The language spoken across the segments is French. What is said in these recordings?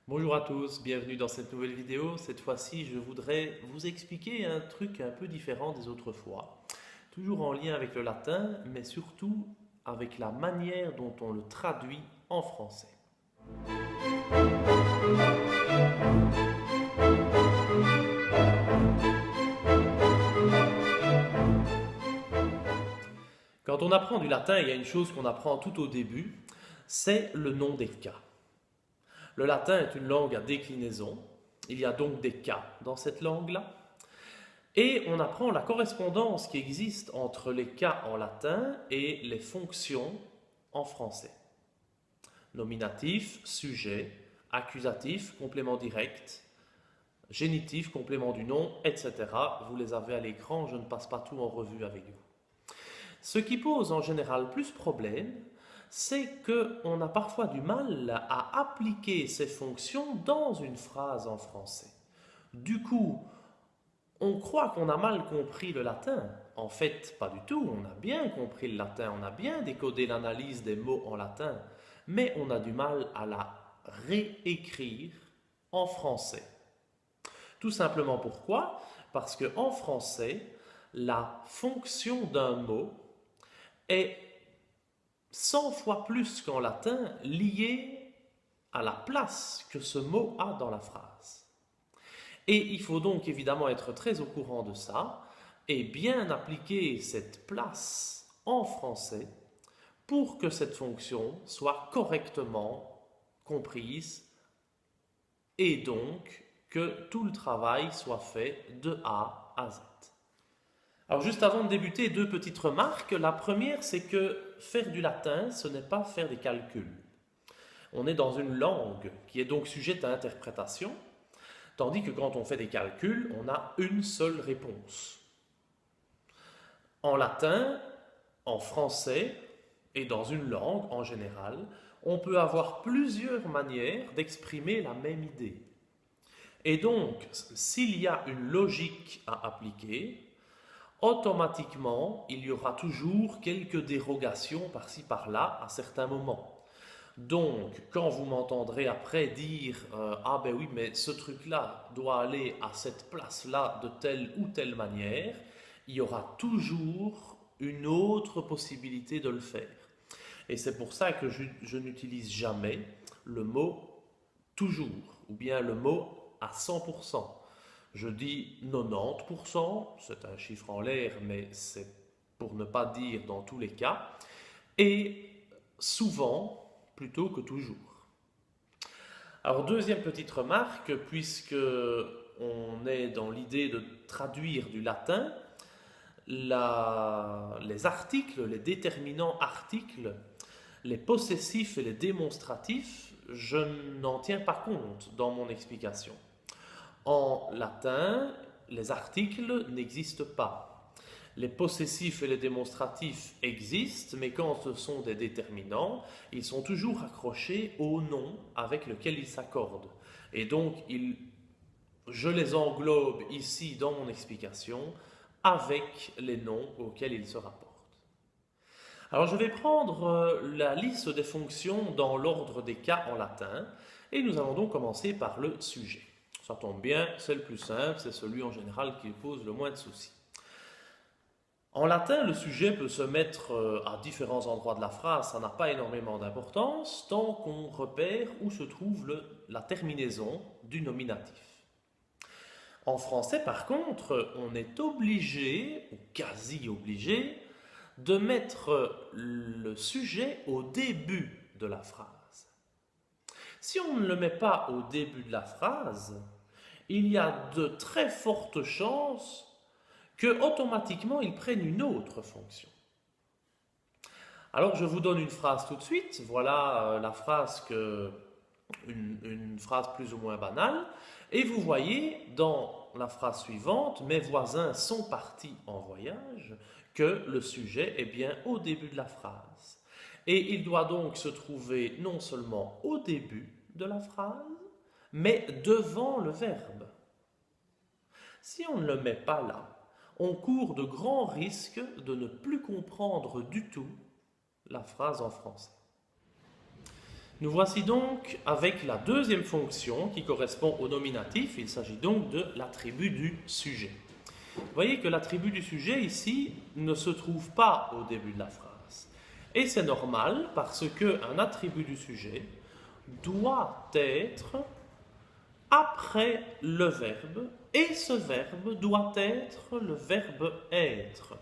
Bonjour à tous, bienvenue dans cette nouvelle vidéo. Cette fois-ci, je voudrais vous expliquer un truc un peu différent des autres fois. Toujours en lien avec le latin, mais surtout avec la manière dont on le traduit en français. Quand on apprend du latin, il y a une chose qu'on apprend tout au début, c'est le nom des cas. Le latin est une langue à déclinaison. Il y a donc des cas dans cette langue-là. Et on apprend la correspondance qui existe entre les cas en latin et les fonctions en français. Nominatif, sujet, accusatif, complément direct, génitif, complément du nom, etc. Vous les avez à l'écran, je ne passe pas tout en revue avec vous. Ce qui pose en général plus problème, c'est qu'on a parfois du mal à appliquer ces fonctions dans une phrase en français. Du coup, on croit qu'on a mal compris le latin. En fait, pas du tout. On a bien compris le latin, on a bien décodé l'analyse des mots en latin, mais on a du mal à la réécrire en français. Tout simplement pourquoi? Parce qu'en français, la fonction d'un mot est 100 fois plus qu'en latin liée à la place que ce mot a dans la phrase. Et il faut donc évidemment être très au courant de ça et bien appliquer cette place en français pour que cette fonction soit correctement comprise et donc que tout le travail soit fait de A à Z. Alors juste avant de débuter, deux petites remarques. La première, c'est que faire du latin, ce n'est pas faire des calculs. On est dans une langue qui est donc sujette à interprétation. Tandis que quand on fait des calculs, on a une seule réponse. En latin, en français et dans une langue en général, on peut avoir plusieurs manières d'exprimer la même idée. Et donc, s'il y a une logique à appliquer, automatiquement, il y aura toujours quelques dérogations par-ci par-là à certains moments. Donc, quand vous m'entendrez après dire ah ben oui, mais ce truc-là doit aller à cette place-là de telle ou telle manière, il y aura toujours une autre possibilité de le faire. Et c'est pour ça que je n'utilise jamais le mot toujours ou bien le mot à 100%. Je dis 90%, c'est un chiffre en l'air, mais c'est pour ne pas dire dans tous les cas, et souvent plutôt que toujours. Alors deuxième petite remarque, puisque on est dans l'idée de traduire du latin, les articles, les déterminants articles, les possessifs et les démonstratifs, je n'en tiens pas compte dans mon explication. En latin, les articles n'existent pas. Les possessifs et les démonstratifs existent, mais quand ce sont des déterminants, ils sont toujours accrochés au nom avec lequel ils s'accordent. Et donc, je les englobe ici dans mon explication avec les noms auxquels ils se rapportent. Alors, je vais prendre la liste des fonctions dans l'ordre des cas en latin, et nous allons donc commencer par le sujet. Ça tombe bien, c'est le plus simple, c'est celui en général qui pose le moins de soucis. En latin, le sujet peut se mettre à différents endroits de la phrase, ça n'a pas énormément d'importance, tant qu'on repère où se trouve la terminaison du nominatif. En français, par contre, on est obligé, ou quasi obligé, de mettre le sujet au début de la phrase. Si on ne le met pas au début de la phrase, il y a de très fortes chances que automatiquement ils prennent une autre fonction. Alors je vous donne une phrase tout de suite. Voilà la phrase une phrase plus ou moins banale. Et vous voyez dans la phrase suivante, mes voisins sont partis en voyage, que le sujet est bien au début de la phrase. Et il doit donc se trouver non seulement au début de la phrase, mais devant le verbe. Si on ne le met pas là, on court de grands risques de ne plus comprendre du tout la phrase en français. Nous voici donc avec la deuxième fonction qui correspond au nominatif. Il s'agit donc de l'attribut du sujet. Vous voyez que l'attribut du sujet ici ne se trouve pas au début de la phrase. Et c'est normal parce qu'un attribut du sujet doit être après le verbe et ce verbe doit être le verbe être.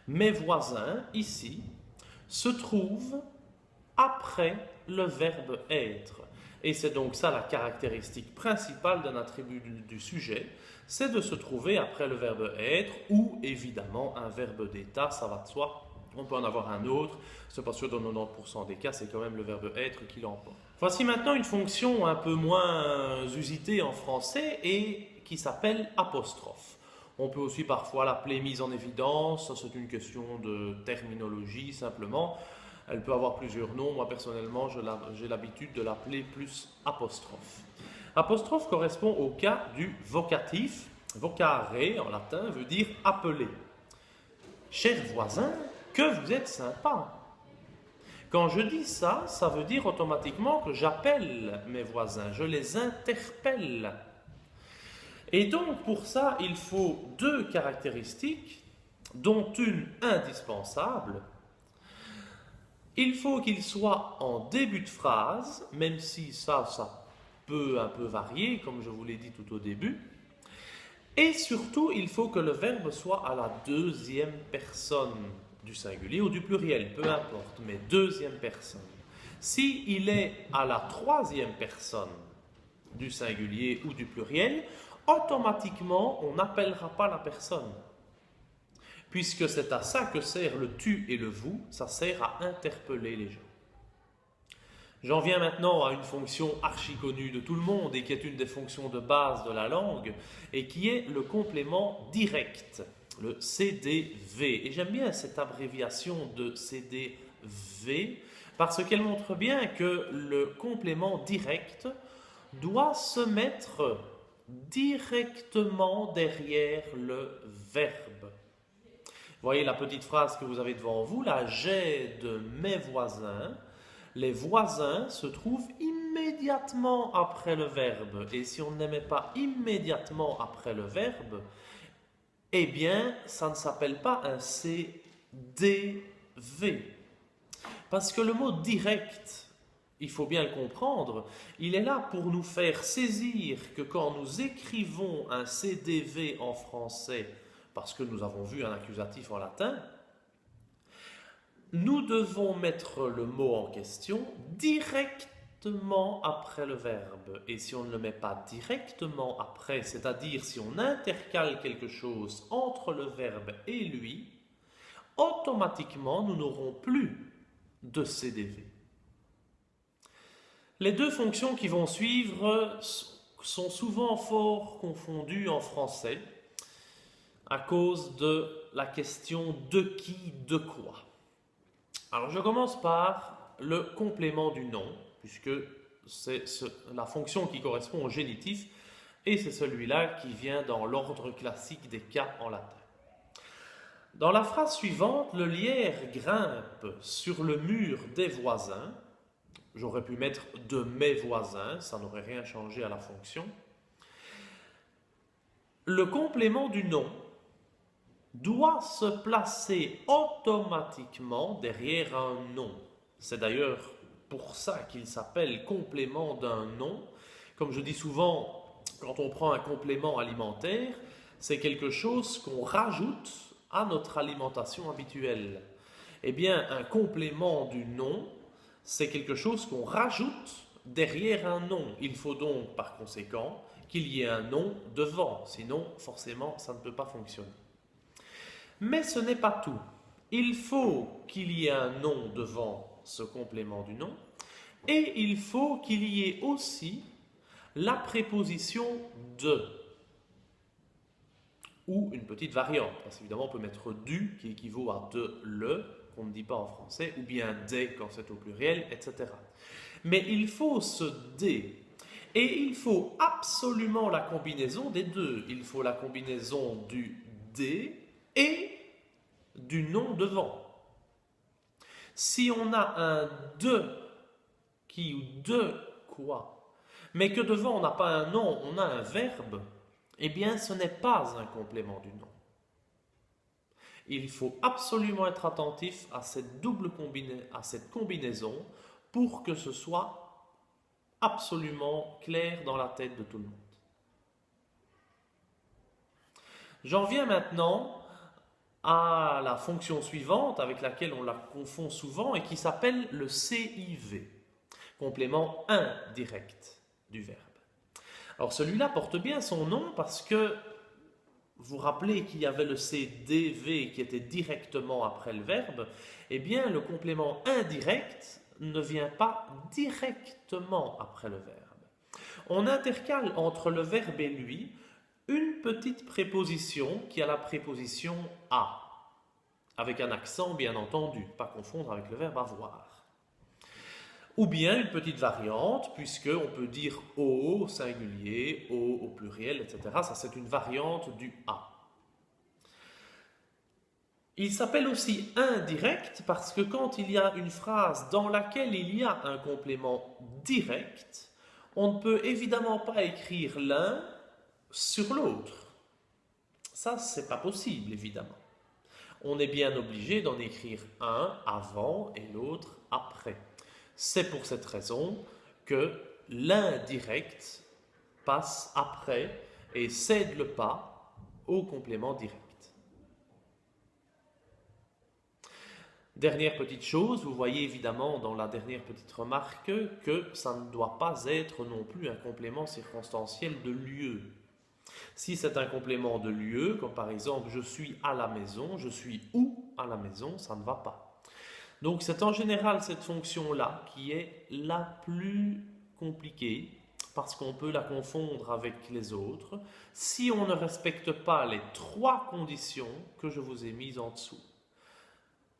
Mes voisins, ici, se trouvent après le verbe être. Et c'est donc ça la caractéristique principale d'un attribut du sujet, c'est de se trouver après le verbe être ou évidemment un verbe d'état, ça va de soi. On peut en avoir un autre, c'est parce que dans 90% des cas, c'est quand même le verbe être qui l'emporte. Voici maintenant une fonction un peu moins usitée en français et qui s'appelle apostrophe. On peut aussi parfois l'appeler mise en évidence, ça c'est une question de terminologie simplement. Elle peut avoir plusieurs noms, moi personnellement j'ai l'habitude de l'appeler plus apostrophe. Apostrophe correspond au cas du vocatif. Vocare en latin veut dire appeler. Cher voisin, que vous êtes sympa. Quand je dis ça, ça veut dire automatiquement que j'appelle mes voisins, je les interpelle. Et donc pour ça, il faut deux caractéristiques, dont une indispensable. Il faut qu'il soit en début de phrase, même si ça peut un peu varier, comme je vous l'ai dit tout au début. Et surtout, il faut que le verbe soit à la deuxième personne du singulier ou du pluriel, peu importe, mais deuxième personne. S'il est à la troisième personne du singulier ou du pluriel, automatiquement, on n'appellera pas la personne. Puisque c'est à ça que sert le tu et le vous, ça sert à interpeller les gens. J'en viens maintenant à une fonction archi connue de tout le monde et qui est une des fonctions de base de la langue et qui est le complément direct, le CDV. Et j'aime bien cette abréviation de CDV parce qu'elle montre bien que le complément direct doit se mettre directement derrière le verbe. Voyez la petite phrase que vous avez devant vous, là, j'ai de mes voisins. Les voisins se trouvent immédiatement après le verbe. Et si on ne les met pas immédiatement après le verbe, eh bien, ça ne s'appelle pas un CDV. Parce que le mot direct, il faut bien le comprendre, il est là pour nous faire saisir que quand nous écrivons un CDV en français, parce que nous avons vu un accusatif en latin, nous devons mettre le mot en question directement après le verbe. Et si on ne le met pas directement après, c'est-à-dire si on intercale quelque chose entre le verbe et lui, automatiquement nous n'aurons plus de CDV. Les deux fonctions qui vont suivre sont souvent fort confondues en français à cause de la question de qui, de quoi. Alors je commence par le complément du nom, puisque c'est la fonction qui correspond au génitif, et c'est celui-là qui vient dans l'ordre classique des cas en latin. Dans la phrase suivante, le lierre grimpe sur le mur des voisins. J'aurais pu mettre de mes voisins, ça n'aurait rien changé à la fonction. Le complément du nom doit se placer automatiquement derrière un nom. C'est d'ailleurs pour ça qu'il s'appelle complément d'un nom. Comme je dis souvent, quand on prend un complément alimentaire, c'est quelque chose qu'on rajoute à notre alimentation habituelle. Eh bien, un complément du nom, c'est quelque chose qu'on rajoute derrière un nom. Il faut donc, par conséquent, qu'il y ait un nom devant. Sinon, forcément, ça ne peut pas fonctionner. Mais ce n'est pas tout. Il faut qu'il y ait un nom devant ce complément du nom et il faut qu'il y ait aussi la préposition de ou une petite variante. Parce qu'évidemment, on peut mettre du qui équivaut à de le, qu'on ne dit pas en français, ou bien des quand c'est au pluriel, etc. Mais il faut ce des. Et il faut absolument la combinaison des deux. Il faut la combinaison du des et du nom devant. Si on a un de qui ou de quoi, mais que devant on n'a pas un nom, on a un verbe, eh bien ce n'est pas un complément du nom. Il faut absolument être attentif à cette combinaison pour que ce soit absolument clair dans la tête de tout le monde. J'en viens maintenant à la fonction suivante avec laquelle on la confond souvent et qui s'appelle le CIV, complément indirect du verbe. Alors celui-là porte bien son nom parce que vous rappelez qu'il y avait le CDV qui était directement après le verbe, eh bien le complément indirect ne vient pas directement après le verbe. On intercale entre le verbe et lui une petite préposition qui a la préposition à, avec un accent bien entendu, pas confondre avec le verbe avoir. Ou bien une petite variante, puisqu'on peut dire au singulier, au pluriel, etc. Ça, c'est une variante du A. Il s'appelle aussi indirect parce que quand il y a une phrase dans laquelle il y a un complément direct, on ne peut évidemment pas écrire l'un sur l'autre. Ça, c'est pas possible, évidemment. On est bien obligé d'en écrire un avant et l'autre après. C'est pour cette raison que l'indirect passe après et cède le pas au complément direct. Dernière petite chose, vous voyez évidemment dans la dernière petite remarque que ça ne doit pas être non plus un complément circonstanciel de lieu. Si c'est un complément de lieu, comme par exemple je suis à la maison, je suis où à la maison, ça ne va pas. Donc c'est en général cette fonction-là qui est la plus compliquée parce qu'on peut la confondre avec les autres si on ne respecte pas les trois conditions que je vous ai mises en dessous.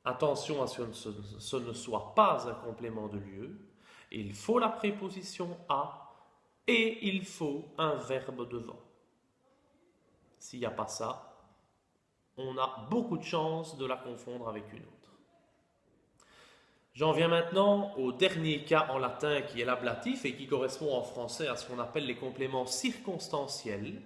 Attention à ce que ce ne soit pas un complément de lieu, il faut la préposition à et il faut un verbe devant. S'il n'y a pas ça, on a beaucoup de chances de la confondre avec une autre. J'en viens maintenant au dernier cas en latin qui est l'ablatif et qui correspond en français à ce qu'on appelle les compléments circonstanciels.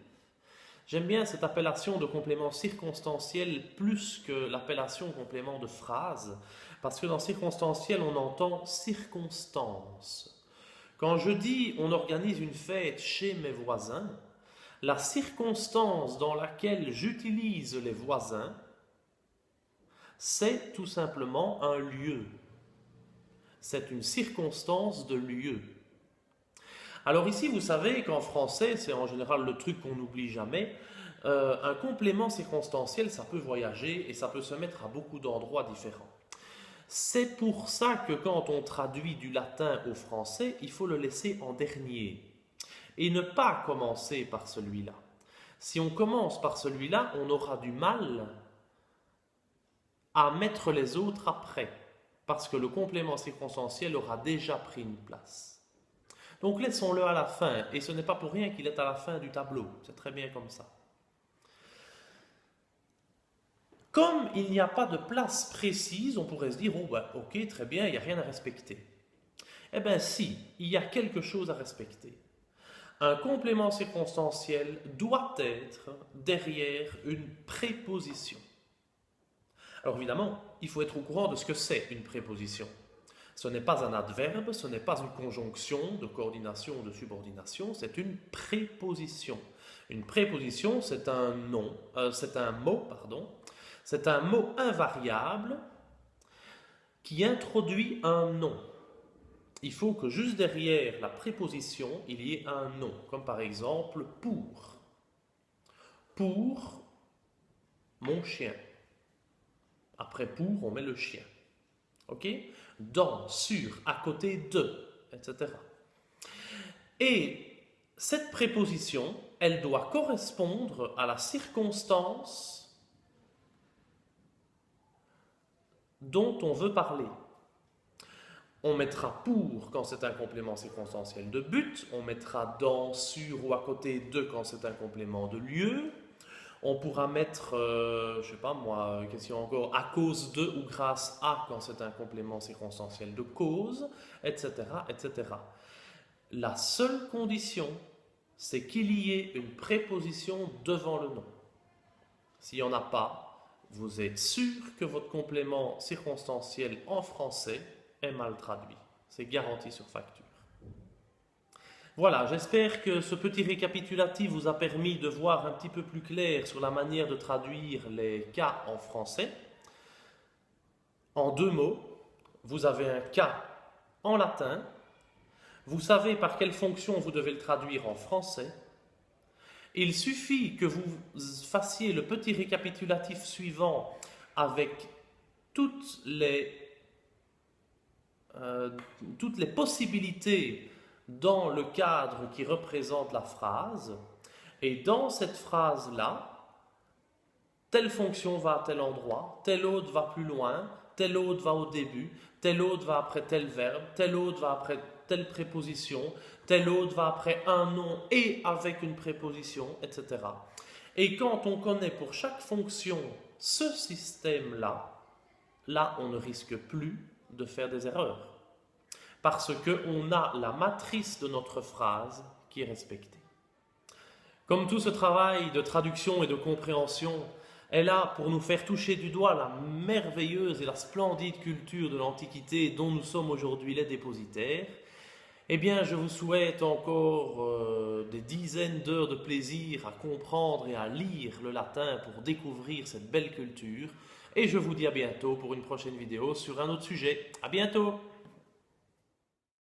J'aime bien cette appellation de complément circonstanciel plus que l'appellation complément de phrase, parce que dans circonstanciel, on entend circonstance. Quand je dis on organise une fête chez mes voisins, la circonstance dans laquelle j'utilise les voisins, c'est tout simplement un lieu. C'est une circonstance de lieu. Alors ici, vous savez qu'en français, c'est en général le truc qu'on n'oublie jamais, un complément circonstanciel, ça peut voyager et ça peut se mettre à beaucoup d'endroits différents. C'est pour ça que quand on traduit du latin au français, il faut le laisser en dernier et ne pas commencer par celui-là. Si on commence par celui-là, on aura du mal à mettre les autres après, parce que le complément circonstanciel aura déjà pris une place. Donc laissons-le à la fin, et ce n'est pas pour rien qu'il est à la fin du tableau, c'est très bien comme ça. Comme il n'y a pas de place précise, on pourrait se dire, oh ben, ok, très bien, il n'y a rien à respecter. Eh bien si, il y a quelque chose à respecter. Un complément circonstanciel doit être derrière une préposition. Alors évidemment, il faut être au courant de ce que c'est une préposition. Ce n'est pas un adverbe, ce n'est pas une conjonction de coordination ou de subordination, c'est une préposition. Une préposition, c'est un mot, c'est un mot invariable qui introduit un nom. Il faut que juste derrière la préposition, il y ait un nom, comme par exemple pour. Pour mon chien. Après pour, on met le chien. Ok ? Dans, sur, à côté de, etc. Et cette préposition, elle doit correspondre à la circonstance dont on veut parler. On mettra pour quand c'est un complément circonstanciel de but, on mettra dans, sur ou à côté de quand c'est un complément de lieu, On pourra mettre, je sais pas moi, question encore, à cause de ou grâce à quand c'est un complément circonstanciel de cause, etc., etc. La seule condition, c'est qu'il y ait une préposition devant le nom. S'il n'y en a pas, vous êtes sûr que votre complément circonstanciel en français est mal traduit. C'est garanti sur facture. Voilà, j'espère que ce petit récapitulatif vous a permis de voir un petit peu plus clair sur la manière de traduire les cas en français. En 2 mots, vous avez un cas en latin, vous savez par quelle fonction vous devez le traduire en français. Il suffit que vous fassiez le petit récapitulatif suivant avec toutes les possibilités dans le cadre qui représente la phrase, et dans cette phrase-là, telle fonction va à tel endroit, telle autre va plus loin, telle autre va au début, telle autre va après tel verbe, telle autre va après telle préposition, telle autre va après un nom et avec une préposition, etc. Et quand on connaît pour chaque fonction ce système-là, là on ne risque plus de faire des erreurs. Parce qu'on a la matrice de notre phrase qui est respectée. Comme tout ce travail de traduction et de compréhension est là pour nous faire toucher du doigt la merveilleuse et la splendide culture de l'Antiquité dont nous sommes aujourd'hui les dépositaires, eh bien je vous souhaite encore des dizaines d'heures de plaisir à comprendre et à lire le latin pour découvrir cette belle culture. Et je vous dis à bientôt pour une prochaine vidéo sur un autre sujet. À bientôt!